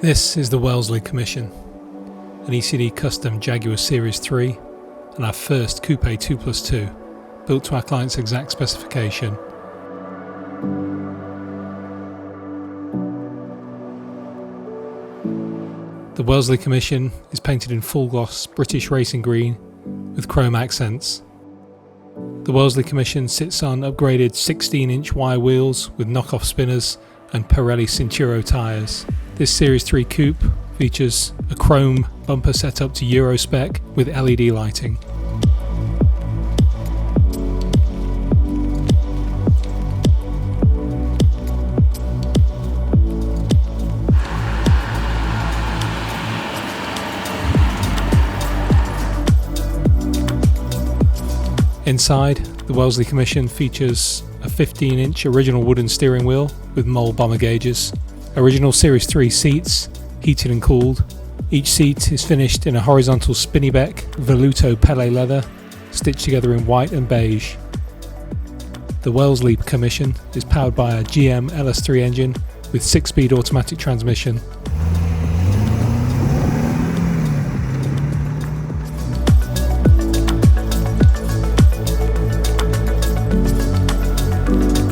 This is the Wellesley Commission, an E.C.D custom Jaguar Series 3 and our first Coupe 2+2, built to our client's exact specification. The Wellesley Commission is painted in full gloss British racing green with chrome accents. The Wellesley Commission sits on upgraded 16-inch wire wheels with knockoff spinners and Pirelli Cinturo tyres. This Series 3 Coupe features a chrome bumper set up to Euro spec with LED lighting. Inside, the Wellesley Commission features a 15-inch original wooden steering wheel with mole bomber gauges, original Series 3 seats, heated and cooled. Each seat is finished in a horizontal Spinnybeck Veluto Pele leather, stitched together in white and beige. The Wellesley Commission is powered by a GM LS3 engine with 6-speed automatic transmission.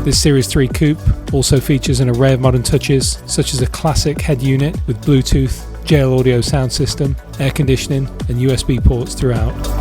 This Series 3 Coupe also features an array of modern touches, such as a classic head unit with Bluetooth, JL audio sound system, air conditioning and USB ports throughout.